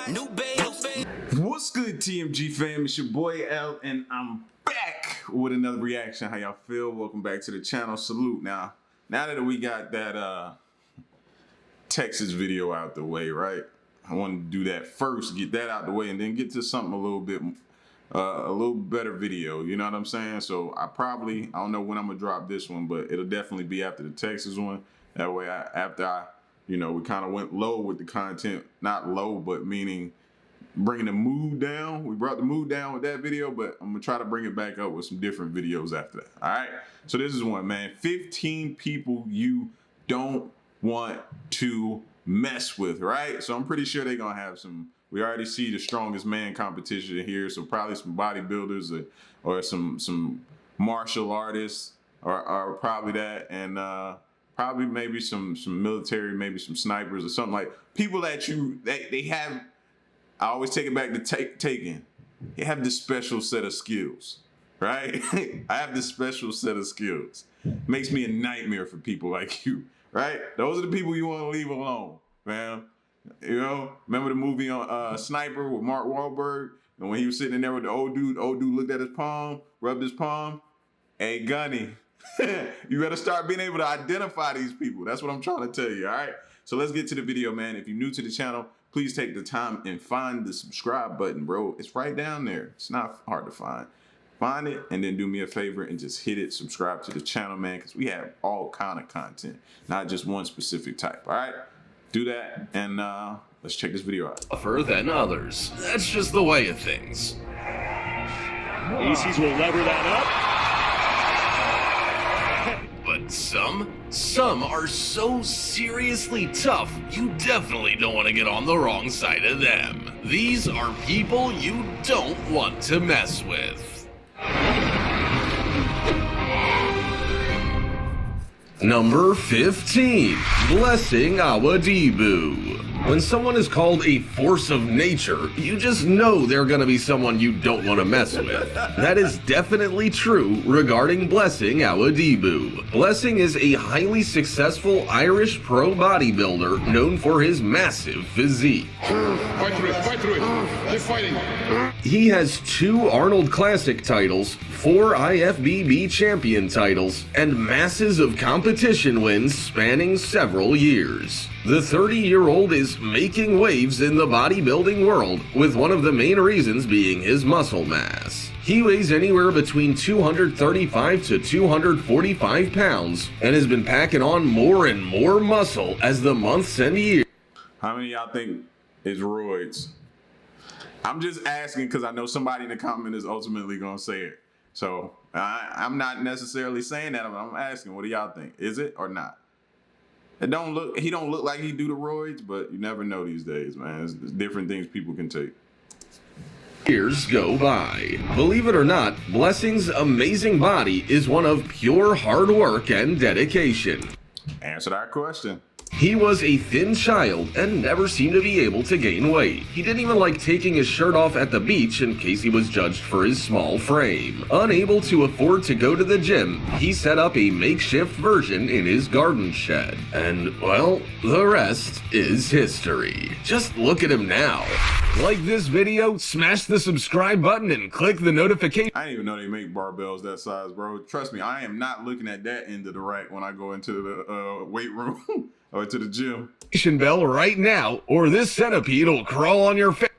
new babe. What's good, TMG fam? It's your boy L, and I'm back with another reaction. How y'all feel? Welcome back to the channel. Salute. Now that we got that Texas video out the way, right? I wanted to do that first, get that out the way, and then get to something a little better video. You know what I'm saying? So I don't know when I'm gonna drop this one, but it'll definitely be after the Texas one. That way, we kind of went low with the content. Not low, but meaning bringing the mood down. We brought the mood down with that video, but I'm gonna try to bring it back up with some different videos after that. All right. So this is one, man. 15 people you don't want to mess with, right? So I'm pretty sure they're gonna have some. We already see the strongest man competition here, so probably some bodybuilders or some martial artists or probably that, and probably maybe some military, maybe some snipers or something, like people that they have. I always take it back to Taken. They have this special set of skills, right? I have this special set of skills. Makes me a nightmare for people like you, right? Those are the people you want to leave alone, man. You know, remember the movie on Sniper with Mark Wahlberg? And when he was sitting in there with the old dude looked at his palm, rubbed his palm. Hey, Gunny, you better start being able to identify these people. That's what I'm trying to tell you, all right? So let's get to the video, man. If you're new to the channel, please take the time and find the subscribe button, bro. It's right down there. It's not hard to find. Find it, and then do me a favor and just hit it. Subscribe to the channel, man, because we have all kind of content, not just one specific type, all right? Do that, and let's check this video out. Tougher than others. That's just the way of things. Ishii's will lever that up. But some are so seriously tough, you definitely don't want to get on the wrong side of them. These are people you don't want to mess with. Number 15, Blessing Awadibu. When someone is called a force of nature, you just know they're gonna be someone you don't want to mess with. That is definitely true regarding Blessing Awadibu. Blessing is a highly successful Irish pro bodybuilder known for his massive physique. Fight through it. They're fighting. He has 2 Arnold Classic titles, 4 IFBB champion titles, and masses of competition wins spanning several years. The 30-year-old is making waves in the bodybuilding world, with one of the main reasons being his muscle mass. He weighs anywhere between 235 to 245 pounds and has been packing on more and more muscle as the months and years. How many of y'all think it's roids? I'm just asking because I know somebody in the comment is ultimately going to say it. So I'm not necessarily saying that, but I'm asking, what do y'all think? Is it or not? He don't look like he do the roids, but you never know these days, man. There's different things people can take. Years go by. Believe it or not, Blessing's amazing body is one of pure hard work and dedication. Answer that question. He was a thin child and never seemed to be able to gain weight. He didn't even like taking his shirt off at the beach in case he was judged for his small frame. Unable to afford to go to the gym, he set up a makeshift version in his garden shed. And, well, the rest is history. Just look at him now. Like this video, smash the subscribe button and click the notification. I didn't even know they make barbells that size, bro. Trust me, I am not looking at that end of the rack when I go into the weight room or to the gym. Bell right now, or this centipede will crawl on your face.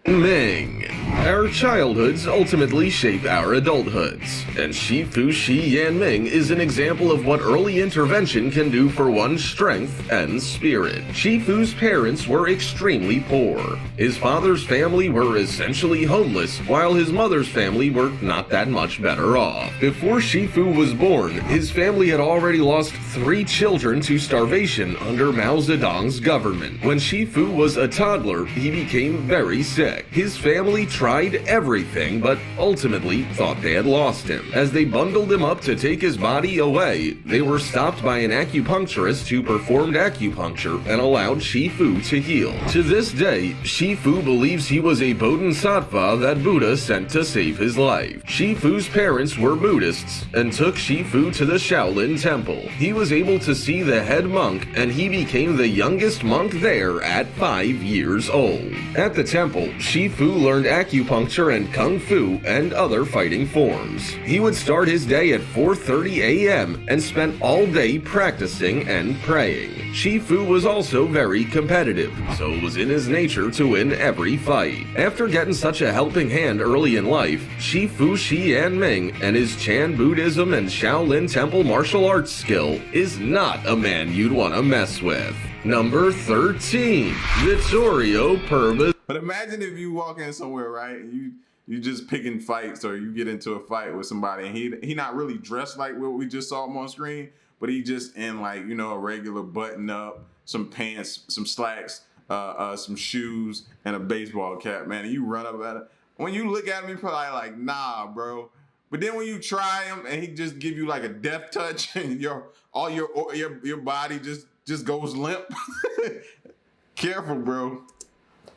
Ming. Our childhoods ultimately shape our adulthoods, and Shifu Shi Yanming is an example of what early intervention can do for one's strength and spirit. Shifu's parents were extremely poor. His father's family were essentially homeless, while his mother's family were not that much better off. Before Shifu was born, his family had already lost 3 children to starvation under Mao Zedong's government. When Shifu was a toddler, he became very sick. His family tried tried everything, but ultimately thought they had lost him. As they bundled him up to take his body away, they were stopped by an acupuncturist who performed acupuncture and allowed Shifu to heal. To this day, Shifu believes he was a bodhisattva that Buddha sent to save his life. Shifu's parents were Buddhists and took Shifu to the Shaolin Temple. He was able to see the head monk, and he became the youngest monk there at 5 years old. At the temple, Shifu learned acupuncture and kung fu and other fighting forms. He would start his day at 4:30 a.m. and spent all day practicing and praying. Shifu was also very competitive, so it was in his nature to win every fight. After getting such a helping hand early in life, Shifu Xianming and his Chan Buddhism and Shaolin Temple martial arts skill is not a man you'd want to mess with. Number 13, Vittorio Purba. But imagine if you walk in somewhere, right, and you just picking fights, or you get into a fight with somebody, and he not really dressed like what we just saw him on screen, but he just in, like, you know, a regular button up, some pants, some slacks, some shoes, and a baseball cap, man. And you run up at him. When you look at him, you're probably like, nah, bro. But then when you try him and he just give you like a death touch, and your body just goes limp. Careful, bro.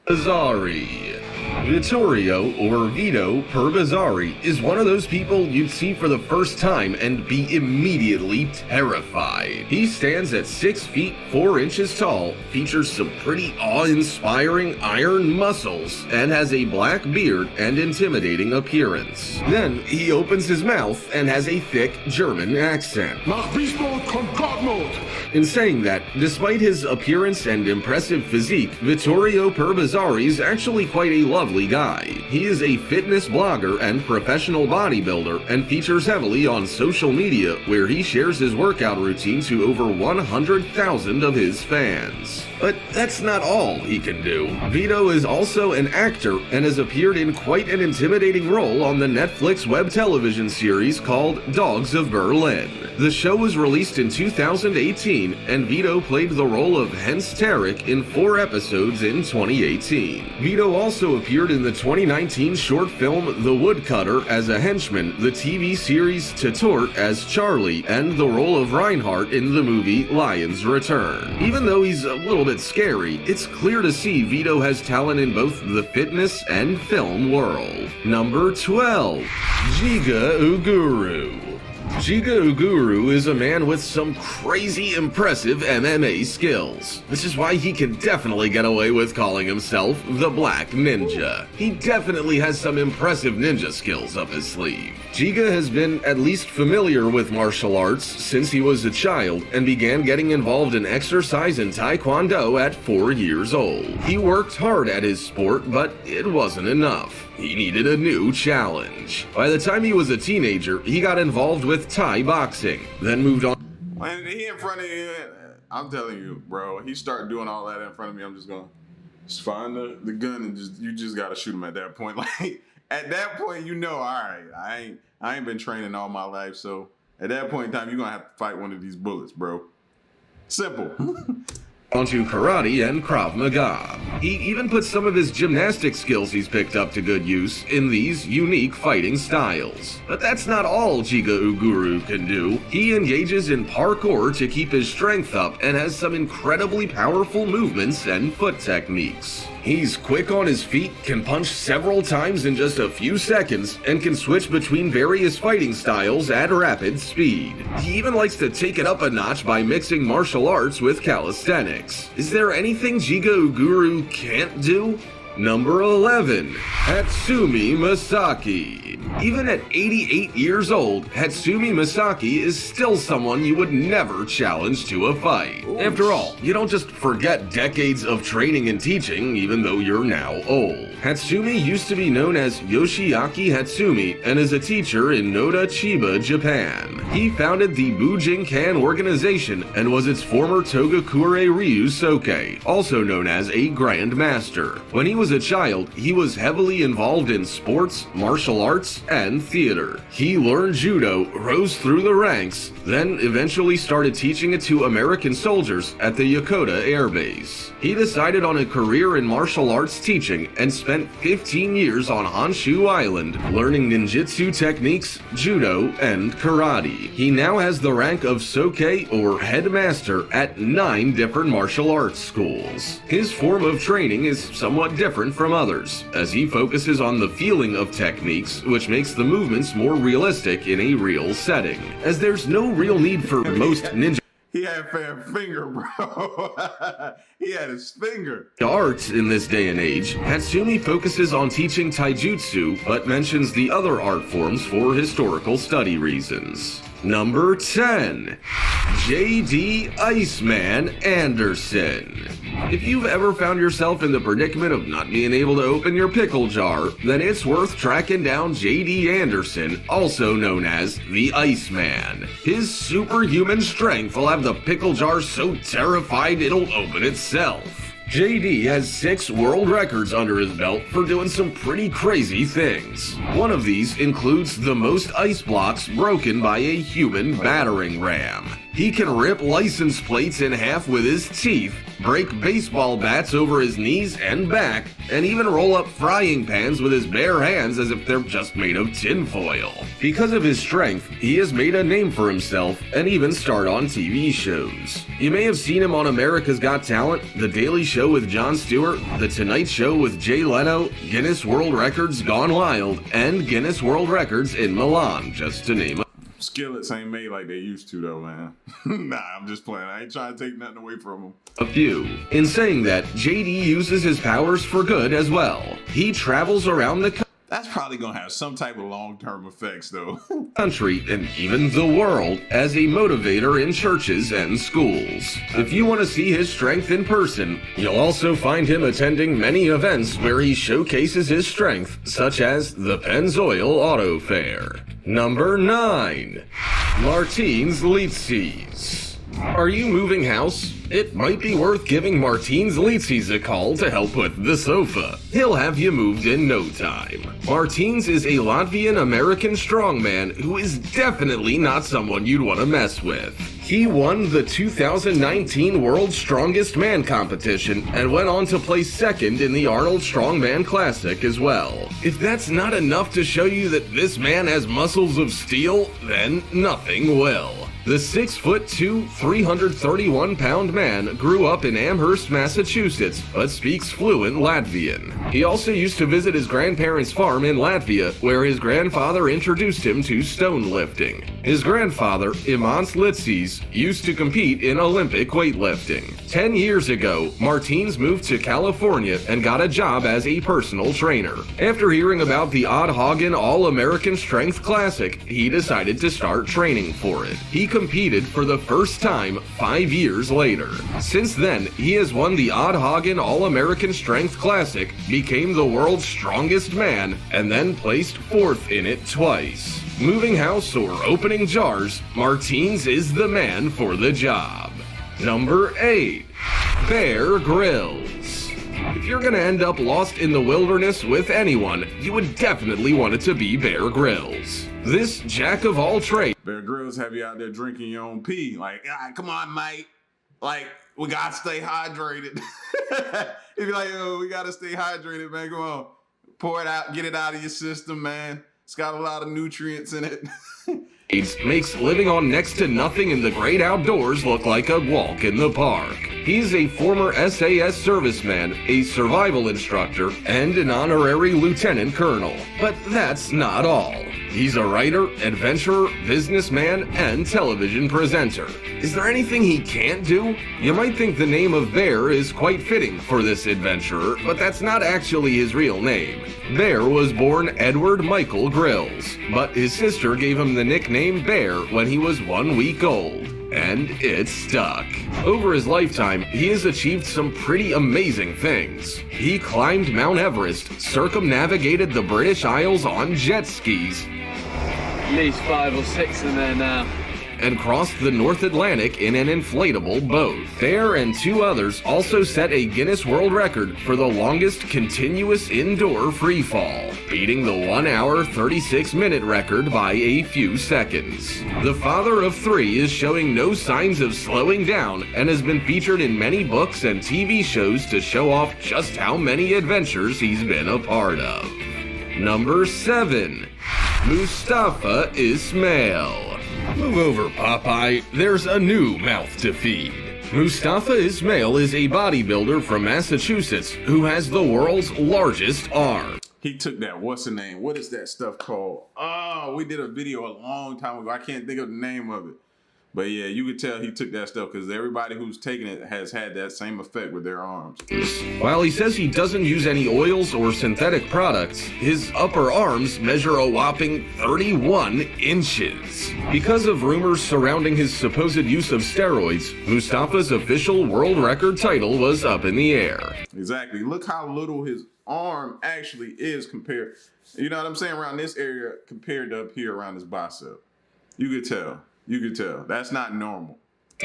Bizzari. Vittorio, or Vito Purbizzari, is one of those people you'd see for the first time and be immediately terrified. He stands at 6 feet 4 inches tall, features some pretty awe-inspiring iron muscles, and has a black beard and intimidating appearance. Then he opens his mouth and has a thick German accent. Nach Beast Mode kommt God Mode. In saying that, despite his appearance and impressive physique, Vittorio Purbizzari is actually quite a lovely guy. He is a fitness blogger and professional bodybuilder, and features heavily on social media, where he shares his workout routine to over 100,000 of his fans. But that's not all he can do. Vito is also an actor and has appeared in quite an intimidating role on the Netflix web television series called Dogs of Berlin. The show was released in 2018, and Vito played the role of Hens Tarek in 4 episodes in 2018. Vito also appeared in the 2019 short film The Woodcutter as a henchman, the TV series Tort as Charlie, and the role of Reinhardt in the movie Lion's Return. Even though he's a little bit scary, it's clear to see Vito has talent in both the fitness and film world. Number 12, Jiga Uguru. Jiga Uguru is a man with some crazy impressive MMA skills. This is why he can definitely get away with calling himself the Black Ninja. He definitely has some impressive ninja skills up his sleeve. Jiga has been at least familiar with martial arts since he was a child, and began getting involved in exercise and taekwondo at 4 years old. He worked hard at his sport, but it wasn't enough. He needed a new challenge. By the time he was a teenager, he got involved with Thai boxing, then moved on. When he in front of you, I'm telling you, bro, he start doing all that in front of me, I'm just going, just find the gun and you just gotta shoot him at that point. Like, at that point, you know, all right, I ain't been training all my life, so at that point in time, you're gonna have to fight one of these bullets, bro. Simple. Onto karate and Krav Maga. He even put some of his gymnastic skills he's picked up to good use in these unique fighting styles. But that's not all Jiga Uguru can do. He engages in parkour to keep his strength up and has some incredibly powerful movements and foot techniques. He's quick on his feet, can punch several times in just a few seconds, and can switch between various fighting styles at rapid speed. He even likes to take it up a notch by mixing martial arts with calisthenics. Is there anything Jiga Uguru can't do? Number 11, Hatsumi Masaki. Even at 88 years old, Hatsumi Masaki is still someone you would never challenge to a fight. After all, you don't just forget decades of training and teaching, even though you're now old. Hatsumi used to be known as Yoshiaki Hatsumi and is a teacher in Noda, Chiba, Japan. He founded the Bujinkan organization and was its former Togakure Ryu Soke, also known as a Grand Master. When he was was a child, he was heavily involved in sports, martial arts, and theater. He learned judo, rose through the ranks, then eventually started teaching it to American soldiers at the Yokota Air Base. He decided on a career in martial arts teaching and spent 15 years on Honshu Island, learning ninjutsu techniques, judo, and karate. He now has the rank of Soke or headmaster at 9 different martial arts schools. His form of training is somewhat different from others, as he focuses on the feeling of techniques, which makes the movements more realistic in a real setting, as there's no real need for most ninja He had a fair finger, bro. He had his finger. arts in this day and age. Hatsumi focuses on teaching taijutsu, but mentions the other art forms for historical study reasons. Number 10. J.D. Iceman Anderson. If you've ever found yourself in the predicament of not being able to open your pickle jar, then it's worth tracking down J.D. Anderson, also known as the Iceman. His superhuman strength will have the pickle jar so terrified it'll open itself. JD has 6 world records under his belt for doing some pretty crazy things. One of these includes the most ice blocks broken by a human battering ram. He can rip license plates in half with his teeth, break baseball bats over his knees and back, and even roll up frying pans with his bare hands as if they're just made of tinfoil. Because of his strength, he has made a name for himself and even starred on TV shows. You may have seen him on America's Got Talent, The Daily Show with Jon Stewart, The Tonight Show with Jay Leno, Guinness World Records Gone Wild, and Guinness World Records in Milan, just to name a Skillets ain't made like they used to, though, man. Nah, I'm just playing. I ain't trying to take nothing away from them. few. In saying that, JD uses his powers for good as well. He travels around the That's probably gonna have some type of long-term effects, though. country and even the world as a motivator in churches and schools. If you want to see his strength in person, you'll also find him attending many events where he showcases his strength, such as the Pennzoil Auto Fair. Number 9. Martinez Liss. Are you moving house? It might be worth giving Martinez Liss a call to help with the sofa. He'll have you moved in no time. Martinez is a Latvian-American strongman who is definitely not someone you'd want to mess with. He won the 2019 World's Strongest Man competition and went on to place second in the Arnold Strongman Classic as well. If that's not enough to show you that this man has muscles of steel, then nothing will. The 6'2", 331-pound man grew up in Amherst, Massachusetts, but speaks fluent Latvian. He also used to visit his grandparents' farm in Latvia, where his grandfather introduced him to stone lifting. His grandfather, Iceman Anderson, used to compete in Olympic weightlifting. 10 years ago, Martinez moved to California and got a job as a personal trainer. After hearing about the Odd Hagen All-American Strength Classic, he decided to start training for it. He competed for the first time 5 years later. Since then, he has won the Odd Hagen All-American Strength Classic, became the world's strongest man, and then placed 4th in it twice. Moving house or opening jars, Martinez is the man for the job. Number 8. Bear Grylls. If you're gonna end up lost in the wilderness with anyone, you would definitely want it to be Bear Grylls. This jack of all trades. Bear Grylls have you out there drinking your own pee. Like, come on, mate. Like, we gotta stay hydrated. If you're like, oh, we gotta stay hydrated, man. Come on. Pour it out, get it out of your system, man. It's got a lot of nutrients in it. Makes living on next to nothing in the great outdoors look like a walk in the park. He's a former SAS serviceman, a survival instructor, and an honorary lieutenant colonel. But that's not all. He's a writer, adventurer, businessman, and television presenter. Is there anything he can't do? You might think the name of Bear is quite fitting for this adventurer, but that's not actually his real name. Bear was born Edward Michael Grylls, but his sister gave him the nickname Bear when he was 1 week old. And it stuck. Over his lifetime, he has achieved some pretty amazing things. He climbed Mount Everest, circumnavigated the British Isles on jet skis, At least 5 or 6 in there now. and crossed the North Atlantic in an inflatable boat. Thayer and 2 others also set a Guinness World Record for the longest continuous indoor freefall, beating the 1 hour 36-minute record by a few seconds. The father of 3 is showing no signs of slowing down and has been featured in many books and TV shows to show off just how many adventures he's been a part of. Number 7. Mustafa Ismail. Move over, Popeye. There's a new mouth to feed. Mustafa Ismail is a bodybuilder from Massachusetts who has the world's largest arm. He took that, what's the name? What is that stuff called? Oh, we did a video a long time ago. I can't think of the name of it. But yeah, you could tell he took that stuff because everybody who's taken it has had that same effect with their arms. While he says he doesn't use any oils or synthetic products, his upper arms measure a whopping 31 inches. Because of rumors surrounding his supposed use of steroids, Mustafa's official world record title was up in the air. Exactly. Look how little his arm actually is compared, you know what I'm saying, around this area compared to up here around his bicep. You could tell. You could tell. That's not normal.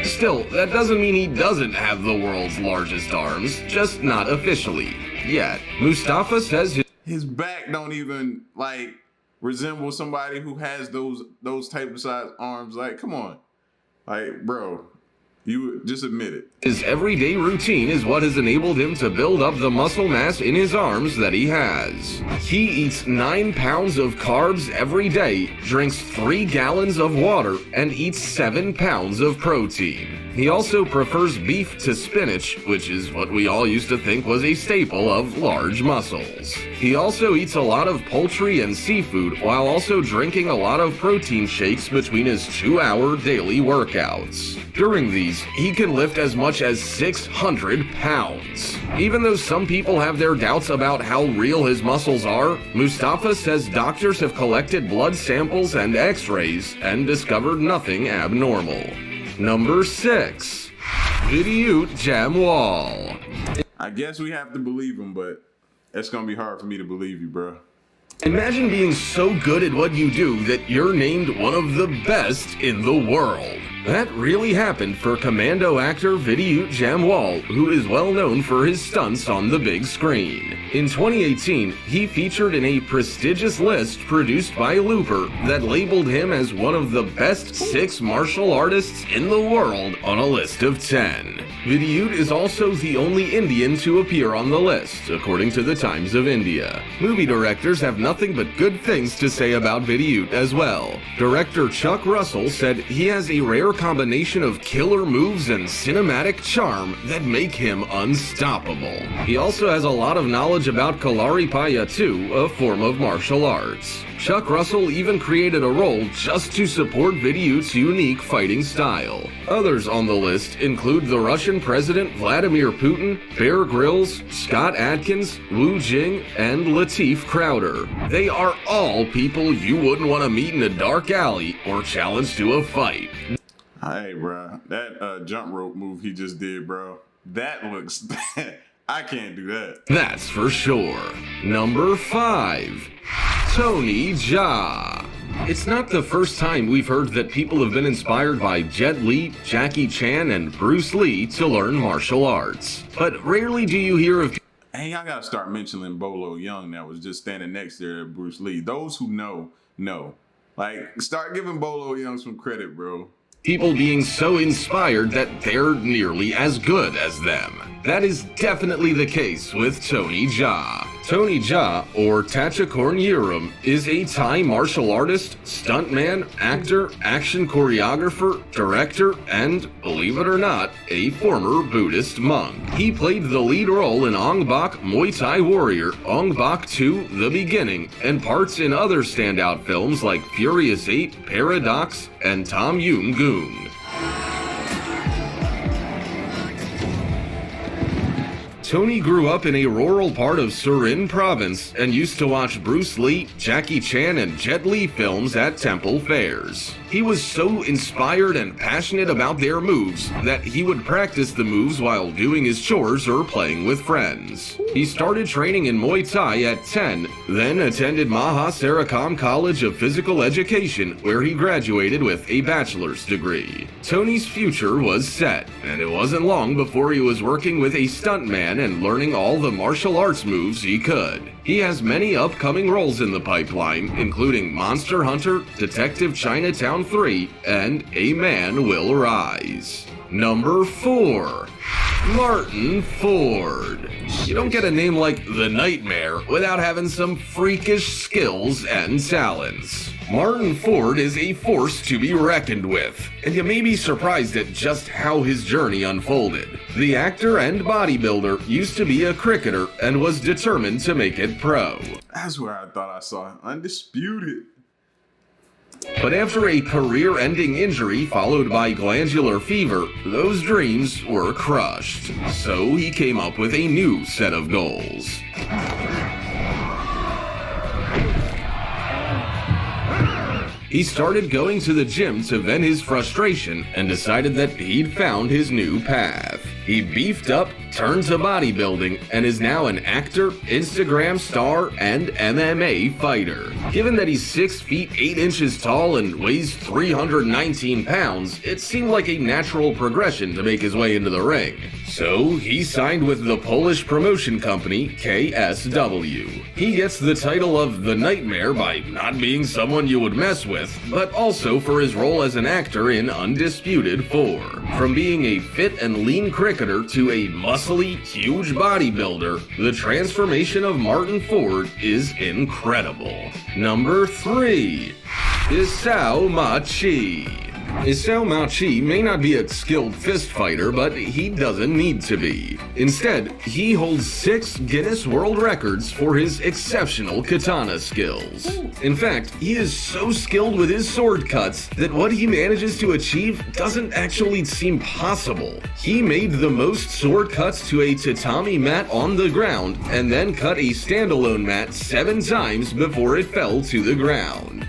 Still, that doesn't mean he doesn't have the world's largest arms, just not officially yet. Mustafa says his back don't even like resemble somebody who has those type of size arms. Like, come on. Like, bro, you just admit it. His everyday routine is what has enabled him to build up the muscle mass in his arms that he has. He eats 9 pounds of carbs every day, drinks 3 gallons of water, and eats 7 pounds of protein. He also prefers beef to spinach, which is what we all used to think was a staple of large muscles. He also eats a lot of poultry and seafood, while also drinking a lot of protein shakes between his 2-hour daily workouts. During these, he can lift as much as 600 pounds. Even though some people have their doubts about how real his muscles are, Mustafa says doctors have collected blood samples and x-rays and discovered nothing abnormal. Number 6. Vito Jamwall. I guess we have to believe him, but it's gonna be hard for me to believe you, bro. Imagine being so good at what you do that you're named one of the best in the world. That really happened for commando actor Vito Jamwall, who is well known for his stunts on the big screen. In 2018, he featured in a prestigious list produced by Looper that labeled him as one of the best 6 martial artists in the world on a list of 10. Vito is also the only Indian to appear on the list, according to the Times of India. Movie directors have nothing but good things to say about Vito as well. Director Chuck Russell said he has a rare combination of killer moves and cinematic charm that make him unstoppable. He also has a lot of knowledge about Kalaripayattu too, a form of martial arts. Chuck Russell even created a role just to support Vito's unique fighting style. Others on the list include the Russian President Vladimir Putin, Bear Grylls, Scott Adkins, Wu Jing, and Lateef Crowder. They are all people you wouldn't want to meet in a dark alley or challenge to a fight. Hey, bro, that jump rope move he just did, bro, that looks bad. I can't do that. That's for sure. Number 5. Tony Jaa. It's not the first time we've heard that people have been inspired by Jet Li, Jackie Chan, and Bruce Lee to learn martial arts. But rarely do you hear of... Hey, y'all gotta start mentioning Bolo Young that was just standing next there to Bruce Lee. Those who know. Like, start giving Bolo Young some credit, bro. People being so inspired that they're nearly as good as them. That is definitely the case with Tony Jaa. Tony Jaa, or Tachakorn Yerum, is a Thai martial artist, stuntman, actor, action choreographer, director, and, believe it or not, a former Buddhist monk. He played the lead role in Ong Bak Muay Thai Warrior, Ong Bak 2 The Beginning, and parts in other standout films like Furious 8, Paradox, and Tom Yum Goong. Tony grew up in a rural part of Surin province and used to watch Bruce Lee, Jackie Chan, and Jet Li films at temple fairs. He was so inspired and passionate about their moves that he would practice the moves while doing his chores or playing with friends. He started training in Muay Thai at 10, then attended Maha Sarakam College of Physical Education, where he graduated with a bachelor's degree. Tony's future was set, and it wasn't long before he was working with a stuntman and learning all the martial arts moves he could. He has many upcoming roles in the pipeline, including Monster Hunter, Detective Chinatown 3, and A Man Will Rise. Number 4. Martin Ford. You don't get a name like The Nightmare without having some freakish skills and talents. Martin Ford is a force to be reckoned with, and you may be surprised at just how his journey unfolded. The actor and bodybuilder used to be a cricketer and was determined to make it pro. That's where I thought I saw Undisputed. But after a career-ending injury followed by glandular fever, those dreams were crushed. So he came up with a new set of goals. He started going to the gym to vent his frustration and decided that he'd found his new path. He beefed up, turned to bodybuilding, and is now an actor, Instagram star, and MMA fighter. Given that he's 6 feet 8 inches tall and weighs 319 pounds, it seemed like a natural progression to make his way into the ring. So he signed with the Polish promotion company KSW. He gets the title of The Nightmare by not being someone you would mess with, but also for his role as an actor in Undisputed 4. From being a fit and lean cricketer to a muscly, huge bodybuilder, the transformation of Martin Ford is incredible. Number 3. Isao Machi. Isao Machi may not be a skilled fist fighter, but he doesn't need to be. Instead, he holds 6 Guinness World Records for his exceptional katana skills. In fact, he is so skilled with his sword cuts that what he manages to achieve doesn't actually seem possible. He made the most sword cuts to a tatami mat on the ground, and then cut a standalone mat 7 times before it fell to the ground.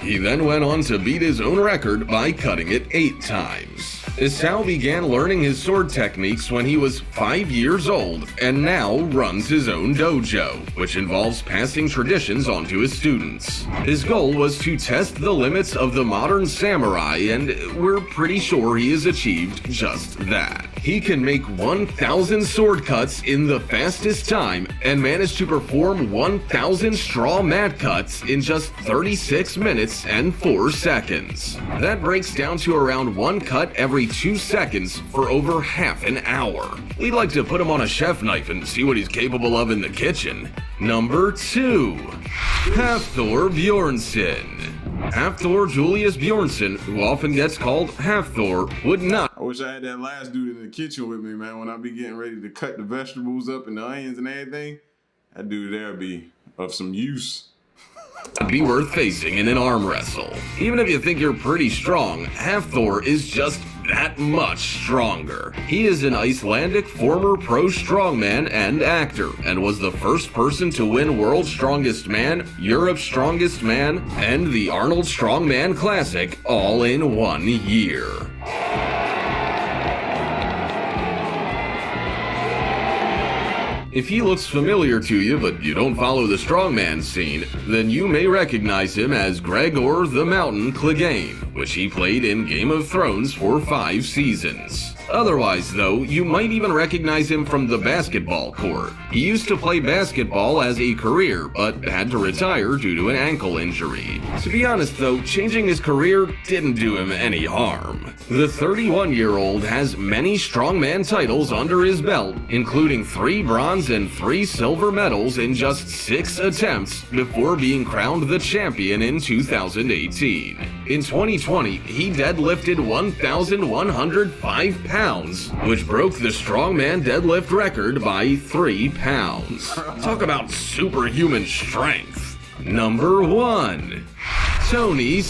He then went on to beat his own record by cutting it 8 times. Isao began learning his sword techniques when he was 5 years old and now runs his own dojo, which involves passing traditions onto his students. His goal was to test the limits of the modern samurai, and we're pretty sure he has achieved just that. He can make 1,000 sword cuts in the fastest time and managed to perform 1,000 straw mat cuts in just 36 minutes and 4 seconds. That breaks down to around 1 cut every 2 seconds for over half an hour. We'd like to put him on a chef knife and see what he's capable of in the kitchen. Number 2. Thorbjornsson. Half-Thor Julius Bjornsson, who often gets called Half-Thor, would not. I wish I had that last dude in the kitchen with me, man, when I be getting ready to cut the vegetables up and the onions and everything. That dude there be of some use. Be worth facing in an arm wrestle. Even if you think you're pretty strong, Half-Thor is just that much stronger. He is an Icelandic former pro strongman and actor, and was the first person to win World's Strongest Man, Europe's Strongest Man, and the Arnold Strongman Classic all in 1 year. If he looks familiar to you, but you don't follow the strongman scene, then you may recognize him as Gregor the Mountain Clegane, which he played in Game of Thrones for 5 seasons. Otherwise, though, you might even recognize him from the basketball court. He used to play basketball as a career, but had to retire due to an ankle injury. To be honest, though, changing his career didn't do him any harm. The 31-year-old has many strongman titles under his belt, including 3 bronze and 3 silver medals in just 6 attempts before being crowned the champion in 2018. In 2020, he deadlifted 1,105 pounds, which broke the strongman deadlift record by 3 pounds. Talk about superhuman strength. Number 1. Tony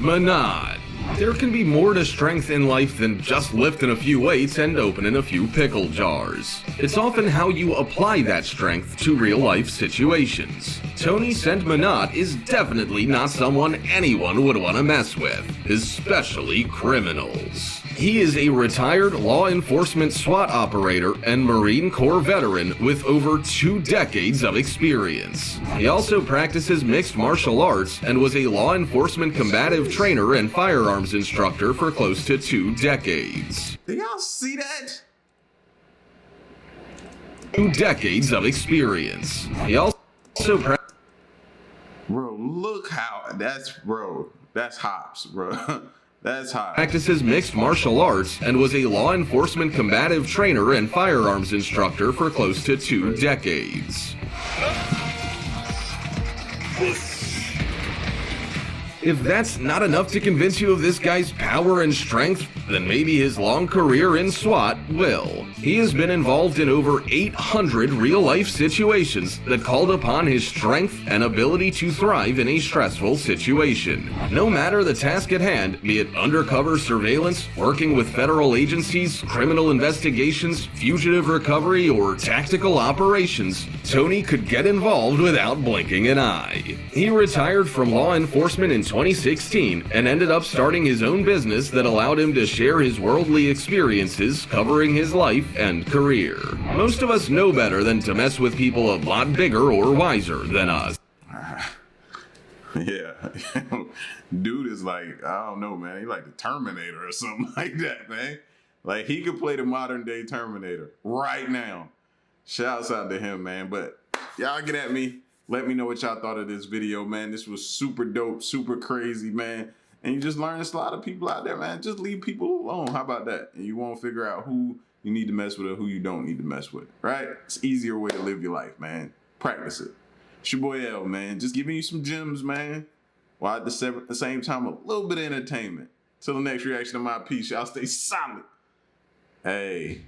Menard. There can be more to strength in life than just lifting a few weights and opening a few pickle jars. It's often how you apply that strength to real-life situations. Tony Menard is definitely not someone anyone would want to mess with, especially criminals. He is a retired law enforcement SWAT operator and Marine Corps veteran with over 2 decades of experience. He also practices mixed martial arts and was a law enforcement combative trainer and firearms instructor for close to 2 decades. Do y'all see that? 2 decades of experience. He also Bro, look how that's hops, bro. That's hot. Practices mixed martial arts and was a law enforcement combative trainer and firearms instructor for close to 2 decades. If that's not enough to convince you of this guy's power and strength, then maybe his long career in SWAT will. He has been involved in over 800 real-life situations that called upon his strength and ability to thrive in a stressful situation. No matter the task at hand, be it undercover surveillance, working with federal agencies, criminal investigations, fugitive recovery, or tactical operations, Tony could get involved without blinking an eye. He retired from law enforcement in 2016 and ended up starting his own business that allowed him to share his worldly experiences covering his life and career. Most of us know better than to mess with people a lot bigger or wiser than us. Yeah. Dude is like, I don't know, man. He like the Terminator or something like that, man. Like he could play the modern day Terminator right now. Shouts out to him, man. But y'all get at me. Let me know what y'all thought of this video, man. This was super dope, super crazy, man. And you just learn there's a lot of people out there, man. Just leave people alone. How about that? And you won't figure out who you need to mess with or who you don't need to mess with, right? It's an easier way to live your life, man. Practice it. It's your boy L, man. Just giving you some gems, man. While at the same time, a little bit of entertainment. Till the next reaction of my piece, y'all stay solid. Hey.